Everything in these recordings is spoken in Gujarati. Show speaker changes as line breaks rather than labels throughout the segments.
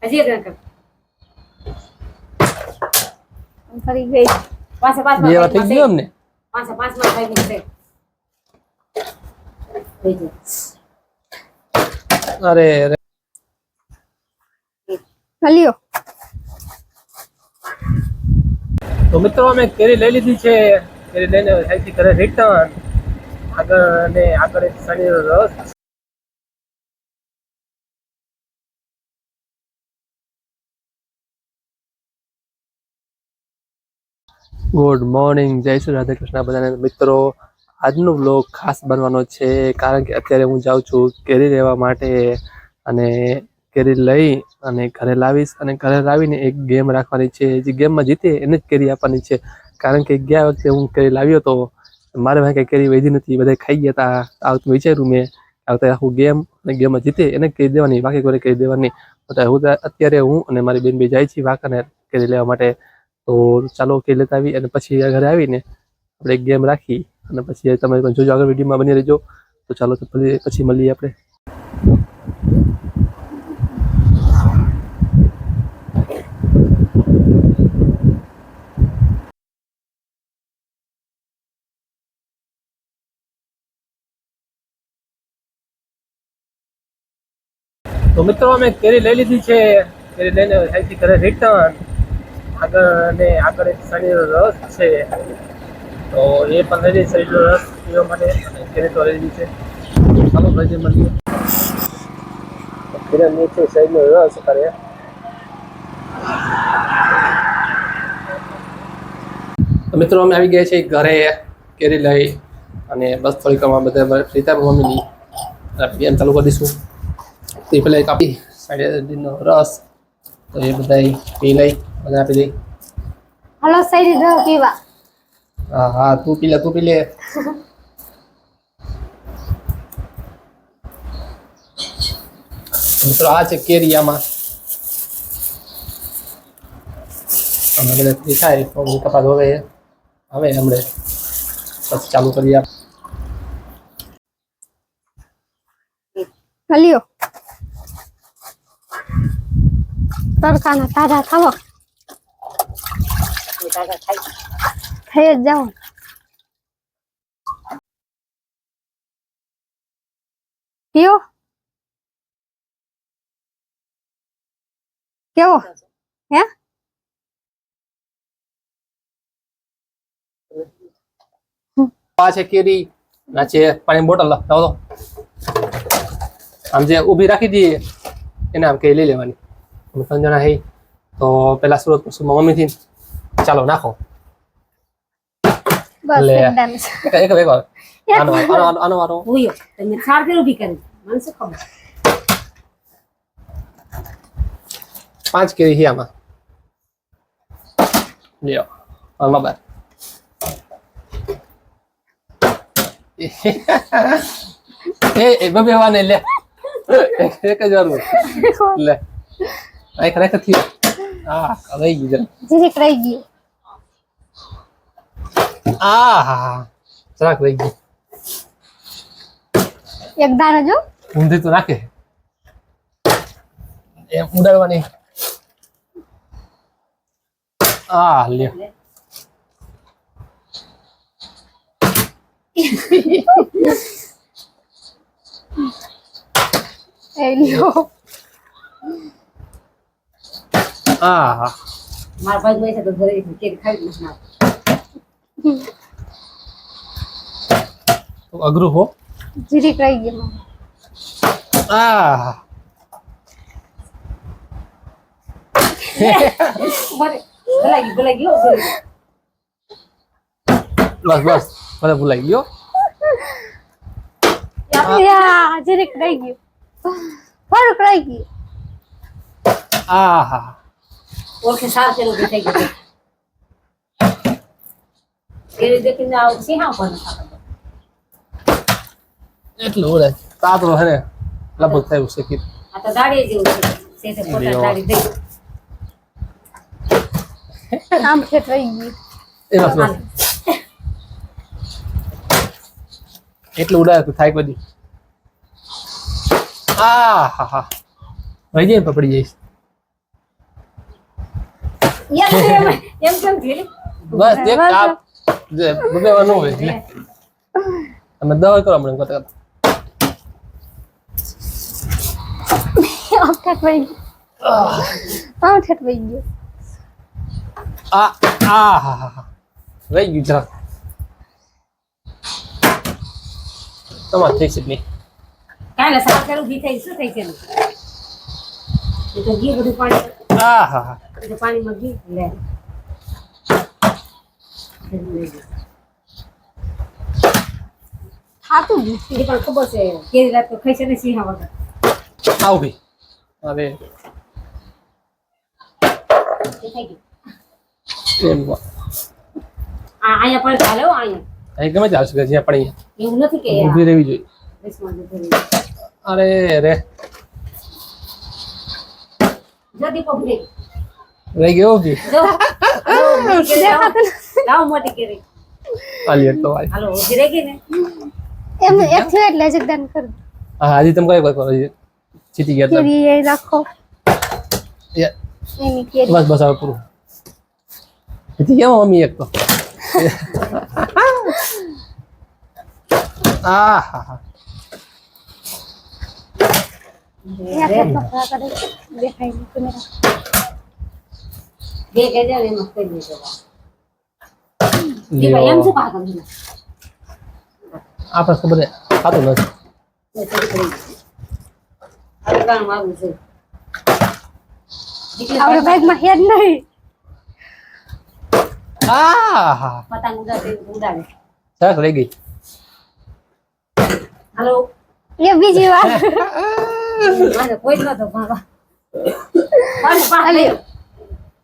હજી એક કર ફરી ગઈ પાછા
બે વાર થઈ ગયો અમને
પાછા પાંચમાં થઈ ગઈ છે
અરે
હલ્યો
તો મિત્રો અમે કેરી લઈ લીધી છે કેરી લઈને અહીંથી ઘરે રિટર્ન આગળ એક શનિનો રસ ગુડ મોર્નિંગ જય શ્રી રાધે કૃષ્ણ બધાને મિત્રો આજનો વ્લોગ ખાસ બનવાનો છે કારણ કે અત્યારે હું જાઉં છું કેરી લેવા માટે અને કેરી લઈ અને ઘરે લાવીશ અને ઘરે લાવીને એક ગેમ રાખવાની છે જે ગેમમાં જીતે એને જ કેરી આપવાની છે કારણ કે ગયા વખતે હું કેરી લાવ્યો તો મારે ભાઈ કંઈ કેરી વધી નથી બધા ખાઈ ગયા હતા આ વખતે વિચાર્યું મેં આ વખતે આખું ગેમ અને ગેમમાં જીતે એને કેરી દેવાની બાકી કોઈ કેરી દેવાની અત્યારે હું અને મારી બેન બે જાય છીએ વાંકાને કેરી લેવા માટે તો ચાલો કેરી લેતા આવી અને પછી ઘરે આવીને આપણે એક ગેમ રાખી અને પછી તમે પણ જોજો આગળ વિડીયોમાં બની રહેજો તો ચાલો તો પછી મળીએ આપણે તો મિત્રો અમે કેરી લઈ લીધી છે કેરી લઈને અહીંથી ઘરે રિટર્ન આગળ એક શનિનો રસ છે તો એ પણ લઈ લઈ શનિનો રસ પીવા માટે અને કેરી તો લઈ લીધી છે ચાલો ભાઈ મળીએ કેરી નીચે શનિનો રસ કરે તો મિત્રો અમે આવી ગયા છીએ ઘરે કેરી લઈ અને બસ થોડીક બધા રીતા મમ્મીની બેન ચાલુ કરી દઈશું તો એ પેલા કાપી શેરડીનો રસ તો એ બધા પી લઈ બધા આપી દઈ
હલો શેરડી દો પીવા
હા હા તું પી લે મિત્રો આ છે કેરી આમાં અમે બધા ફ્રી થાય તો કપાસ હવે હમણે પછી ચાલુ કરી આપ
હલ્યો તડકાના તાજા ખાવો થઈ જ જાઓ પીઓ કેવો હે
આ છે કેરી ના છે પાણી બોટલ લાવો તો આમ જે ઊભી રાખી દઈએ એને આમ કે લઈ લેવાની અમે 3 જણા હઈ તો પેલા સુરત મમ્મીથી ચાલો નાખો
બસ
એક વાર આનો વારો
ઓયો તમે સાર કે ઊભી કરી મને શું ખબર
5 કેરી હી આમાં લ્યો આમાં બાર એ બબે વાને લે એક જ વાર લે આઈ ખરેખર થી આ રહી ગયું
જીરીક રહી ગયું
આ જરાક રહી ગયું
એક દાણો જો
ઊંધી તો નાખે એમ ઉડાડવાની આ લ્યો
એ લ્યો
આ
મારા ભાઈ મેં તો ઘરે કેક ખાઈ લીધું
તો અઘરું હો
જીરીક રહી ગયું
આ
ભલાઈ ગયો
બસ મને ભૂલાઈ ગયો
યા જીરીક રહી ગયું થોડુંક રહી ગયું
આહા
ઓળખે સાર કે ઉભી થઈ ગઈ કેરી દેખીને આવ સી હા પણ
એટલું ઓલે તાતરો હે ને લગભગ થયું છે કે
આ તો દાડી જેવું છે તે ફોટા દાડી દે આમ ખેત રહી ગયું
એ બસ એટલું ઉડાય તો થાય કોઈ હા હા વહી જાય પપડી જઈશ
એમ કેમ થયું
બસ એક કાપ બબેવાનું હોય એટલે અમે દવા કરો મને કહેતા
ઠેઠ વહી ગયો ઠેઠ વહી ગયો
આ આ હા હા વહી ગયું જરા તમારે થઈ છે નહીં
કાલે સવાર કરું ઘી થઈ શું થઈ છે એ તો ઘી બધું પાણી
આ હા હા
એ તો પાણીમાં ઘી લે
થાતું ગયું
એ પણ ખબર છે કેરી રાત તો ખાઈ છે ને સિંહા વગર
આવ ભઈ હવે
એ થઈ ગયું
એમ
અહીંયા પણ ચાલે હો અહીંયા
અહીં ગમે ચાલશે જ્યાં પણ
એવું નથી કે
ઊભી રહેવી જોઈએ અરે રે
જલ્દી પકડી
રહી ગયો કે
જો લાવ મોટી કેરી
આલી તો ભાઈ
હાલો ઉભી રહી ગઈ ને
એમ એક થયો એટલે જગદાન કર
હા આજે તમે કઈ કરો જીતી ગયા તમે
કેરી એ રાખો એની કેરી
બસ બસ હવે પૂરું જીતી ગયા મમ્મી એક તો આ હા હા
યા કે પકડા કરે દેખાય નહીં કેમેરા
બે કે દે ને મસ્ત કરી દેજો દીપા એમ શું પાગલ છે
આપણે ખબર ખાતું નથી
આપણે બેગમાં હેડ નહીં
આ હા
પતંગ ઉડાડે
સરક રહી ગઈ
હાલો
એ બીજી વાર
કોઈ નતો બાબા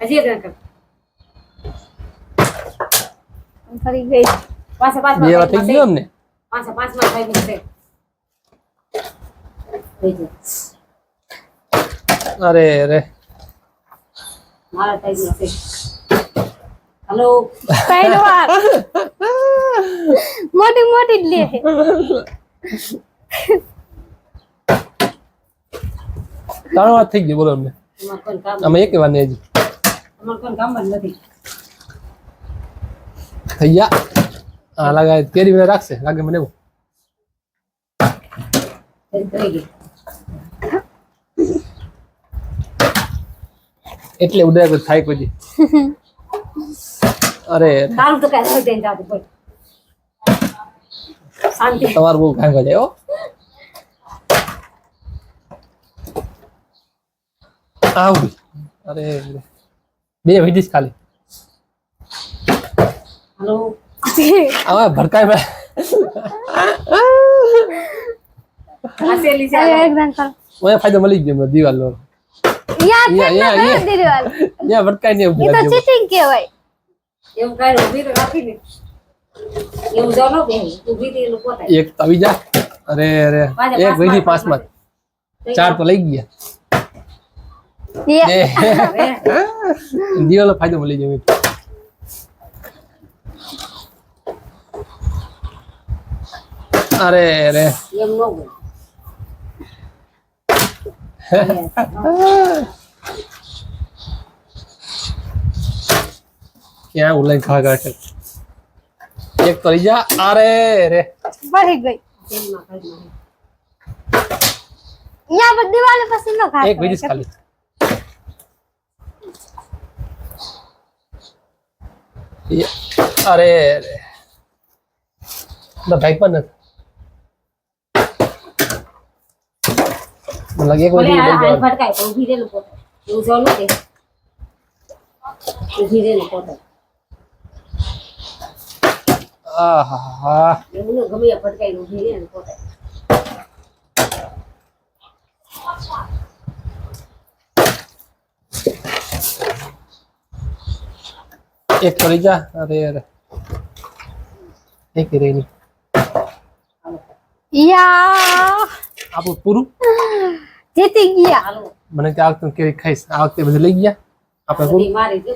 હજી એક કર
ફરી ગઈ
પાછા પાંચ
બે વાર થઈ ગયું અમને
પાછા પાંચ માં થઈ ગયું
અરે અરે
મારા થઈ ગયું છે હાલો
ત્રણ વાર મોટી મોટી જ લે
ત્રણ વાર થઈ ગયું બોલો અમને
અમાર કોઈ કામ
અમે એક વાર નહીં હજી
અમાર કોઈ કામ જ નથી
થઈ ગયા હા લાગે કેરી મને રાખશે લાગે મને એવું
થઈ ગઈ
એટલે ઉદય થાય કોઈ દી. અરે
તારું તો કઈ હોય જઈને જાતું કોઈ શાંતિ
તમારું બહુ કામ કરે હો આવ અરે બે વિડીસ ખાલી
હાલો
આવા ભડકાય બે
હસેલી છે
એકદમ કર
મને ફાયદો મળી ગયો મને દિવાલ નો
યાર
યા,
ફેર
યા.
ના દીવાલ
ત્યાં ભડકાય ને
એ તો ચીટિંગ કહેવાય
એવું કઈ ઉભી તો રાખી ને એવું જો નો બે ઉભી થી લોકો થાય
એક તો આવી જા અરે અરે એક વિધી પાંચ માં ચાર તો લઈ ગયા દિવાલ ફાયદો મળી ગયો અરે અરે
એમ નો હોય
ક્યાં ઉલાઈ ખા ખા છે એક તો લઈ જા અરે અરે
પડી ગઈ
એમમાં કઈ નહીં
યા પર દિવાલે પછી ન ખાતો
એક વિડીસ ખાલી અરે અરે ભાઈ પણ નથી લાગે એક
બોલે
વધી
આ ભટકાય તો ઉભી રે લોકો એવું જો નો કે ઉભી રે લોકો
આહા
એવું નો ગમે ભટકાય ઉભી રે લોકો
એક તો લઈ જા અરે અરે એક રહી નહીં
યા
આપણું પૂરું
જીતી ગયા
હાલો
મને કે આ વખતે કેવી ખાઈશ આ વખતે બધું લઈ ગયા આપણે પૂરું
બધી મારી જો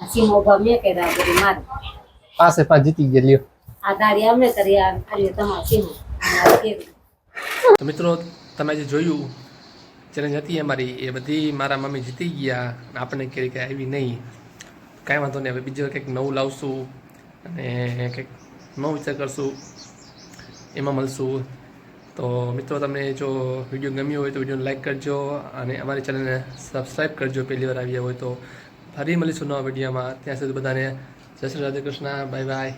સીમો ગમે કે રા બધી મારી
પાસે પાંચ જીતી ગયા લ્યો
આ દાડી અમે કરી આ ખાલી તમાર સીમો મારી કેવી
તો મિત્રો તમે જે જોયું ચેલેન્જ હતી અમારી એ બધી મારા મમ્મી જીતી ગયા. આપણને કેરી કાંઈ આવી નહીં. કાંઈ વાંધો નહીં, હવે બીજું કંઈક નવું લાવશું અને કંઈક નવો વિચાર કરશું, એમાં મળશું. તો મિત્રો તમને જો વિડીયો ગમ્યો હોય તો વિડીયોને લાઈક કરજો અને અમારી ચેનલને સબસ્ક્રાઈબ કરજો પહેલી વાર આવ્યા હોય તો. ફરી મળીશું નવા વિડીયોમાં. ત્યાં સુધી બધાને જય શ્રી રાધે કૃષ્ણ. Bye by.